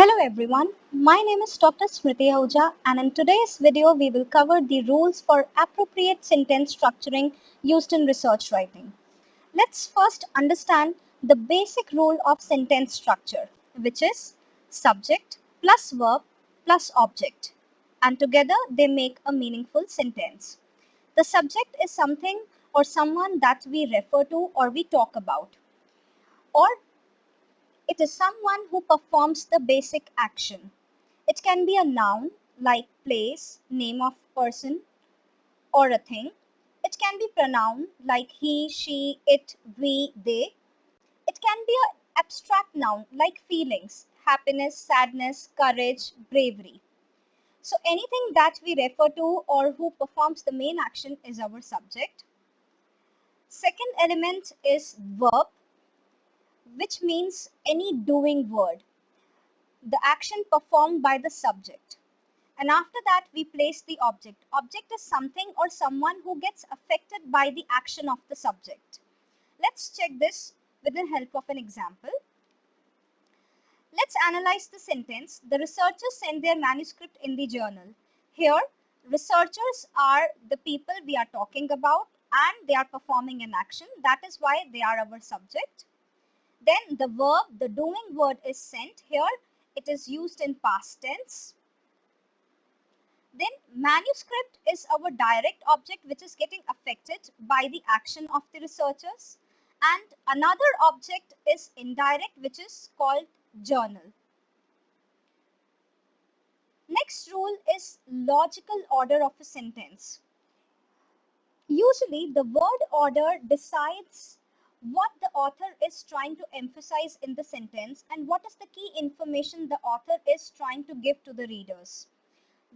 Hello everyone, my name is Dr. Smriti Ahuja and in today's video we will cover the rules for appropriate sentence structuring used in research writing. Let's first understand the basic rule of sentence structure, which is subject plus verb plus object, and together they make a meaningful sentence. The subject is something or someone that we refer to or we talk about, or it is someone who performs the basic action. It can be a noun like place, name of person, or a thing. It can be pronoun like he, she, it, we, they. It can be an abstract noun like feelings, happiness, sadness, courage, bravery. So anything that we refer to or who performs the main action is our subject. Second element is verb, which means any doing word, the action performed by the subject. And after that, we place the object. Object is something or someone who gets affected by the action of the subject. Let's check this with the help of an example. Let's analyze the sentence. The researchers sent their manuscript in the journal. Here, researchers are the people we are talking about and they are performing an action. That is why they are our subject. Then the verb, the doing word is sent. Here, it is used in past tense. Then manuscript is our direct object which is getting affected by the action of the researchers, and another object is indirect which is called journal. Next rule is logical order of a sentence. Usually the word order decides what the author is trying to emphasize in the sentence and what is the key information the author is trying to give to the readers.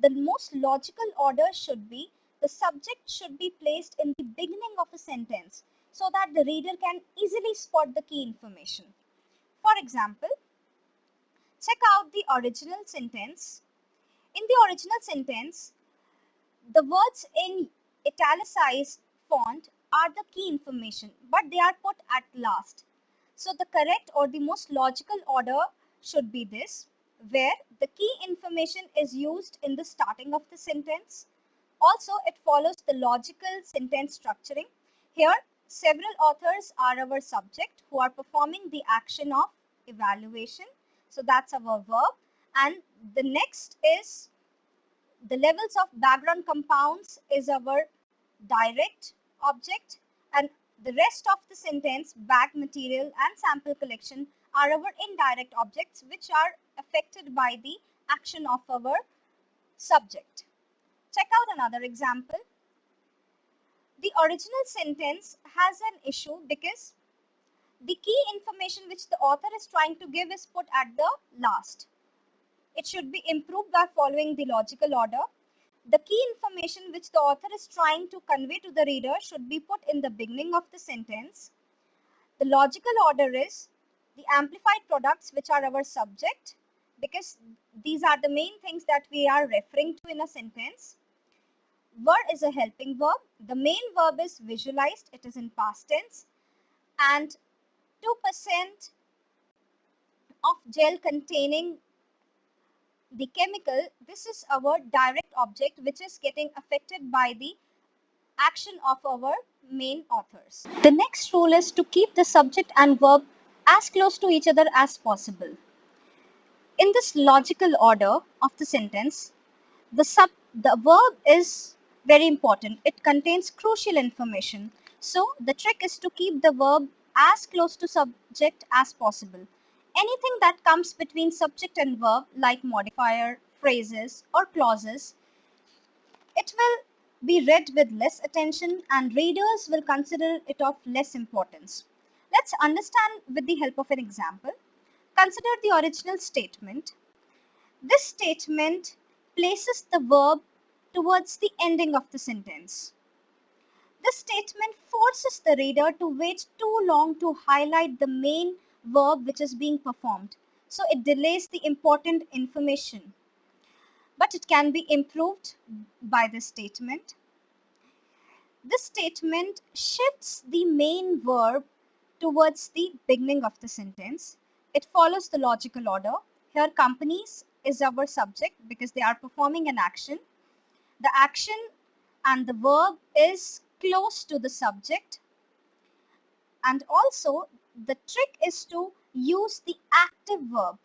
The most logical order should be the subject should be placed in the beginning of a sentence so that the reader can easily spot the key information. For example, check out the original sentence. In the original sentence, the words in italicized font are the key information, but they are put at last. So the correct or the most logical order should be this, where the key information is used in the starting of the sentence. Also, it follows the logical sentence structuring. Here, several authors are our subject who are performing the action of evaluation. So that's our verb. And the next is the levels of background compounds is our direct object, and the rest of the sentence, bag material and sample collection, are our indirect objects which are affected by the action of our subject. Check out another example. The original sentence has an issue because the key information which the author is trying to give is put at the last. It should be improved by following the logical order. The key information which the author is trying to convey to the reader should be put in the beginning of the sentence. The logical order is the amplified products which are our subject, because these are the main things that we are referring to in a sentence. Were is a helping verb. The main verb is visualized. It is in past tense. And 2% of gel containing the chemical, this is our direct object which is getting affected by the action of our main authors. The next rule is to keep the subject and verb as close to each other as possible. In this logical order of the sentence, the verb is very important. It contains crucial information. So the trick is to keep the verb as close to subject as possible. Anything that comes between subject and verb, like modifier, phrases, or clauses, it will be read with less attention and readers will consider it of less importance. Let's understand with the help of an example. Consider the original statement. This statement places the verb towards the ending of the sentence. This statement forces the reader to wait too long to highlight the main verb which is being performed. So it delays the important information. But it can be improved by this statement. This statement shifts the main verb towards the beginning of the sentence. It follows the logical order. Here companies is our subject because they are performing an action. The action and the verb is close to the subject, and also the trick is to use the active verb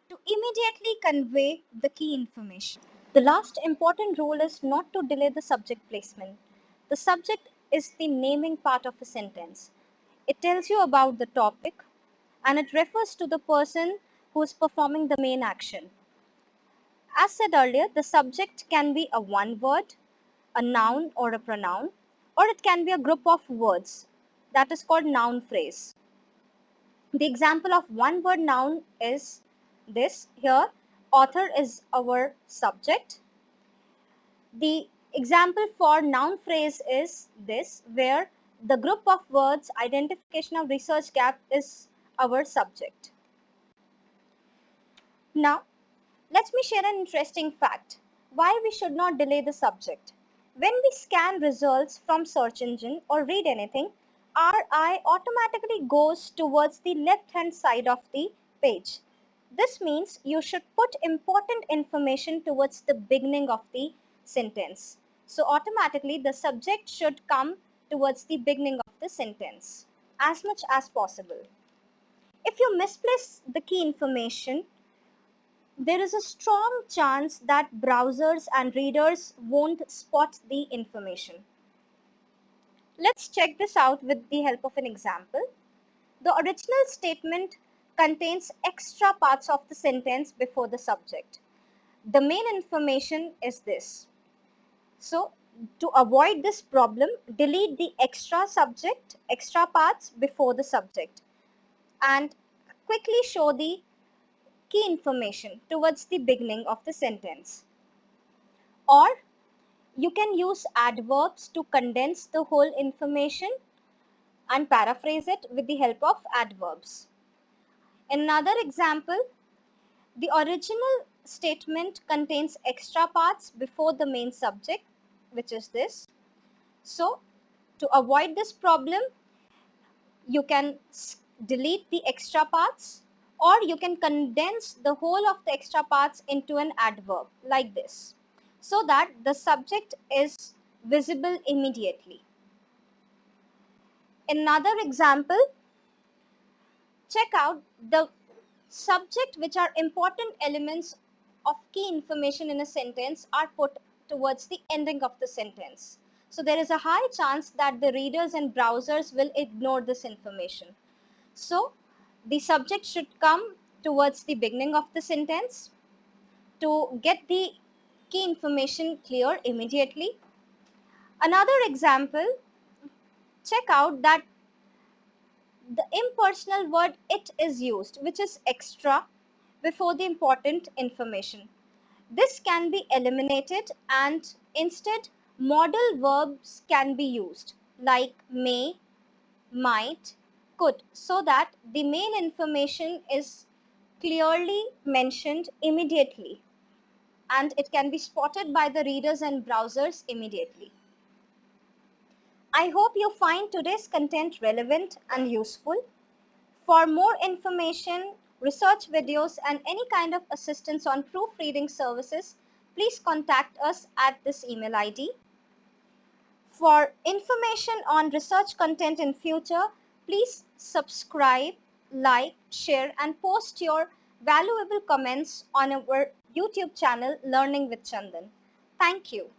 to immediately convey the key information. The last important rule is not to delay the subject placement. The subject is the naming part of a sentence. It tells you about the topic and it refers to the person who is performing the main action. As said earlier, the subject can be a one word, a noun or a pronoun, or it can be a group of words. That is called noun phrase. The example of one word noun is this. Here, author is our subject. The example for noun phrase is this, where the group of words identification of research gap is our subject. Now, let me share an interesting fact. Why we should not delay the subject. When we scan results from search engine or read anything, our eye automatically goes towards the left hand side of the page. This means you should put important information towards the beginning of the sentence. So automatically the subject should come towards the beginning of the sentence as much as possible. If you misplace the key information, there is a strong chance that browsers and readers won't spot the information. Let's check this out with the help of an example. The original statement contains extra parts of the sentence before the subject. The main information is this. So, to avoid this problem, delete the extra subject, extra parts before the subject, and quickly show the key information towards the beginning of the sentence. Or you can use adverbs to condense the whole information and paraphrase it with the help of adverbs. In another example, the original statement contains extra parts before the main subject, which is this. So, to avoid this problem, you can delete the extra parts, or you can condense the whole of the extra parts into an adverb like this, so that the subject is visible immediately. Another example, check out the subject which are important elements of key information in a sentence are put towards the ending of the sentence. So there is a high chance that the readers and browsers will ignore this information. So the subject should come towards the beginning of the sentence to get the key information clear immediately. Another example, check out that the impersonal word it is used, which is extra before the important information. This can be eliminated and instead modal verbs can be used like may, might, could, so that the main information is clearly mentioned immediately and it can be spotted by the readers and browsers immediately. I hope you find today's content relevant and useful. For more information, research videos, and any kind of assistance on proofreading services, please contact us at this email ID. For information on research content in future, please subscribe, like, share, and post your valuable comments on our YouTube channel, Learning with Chandan. Thank you.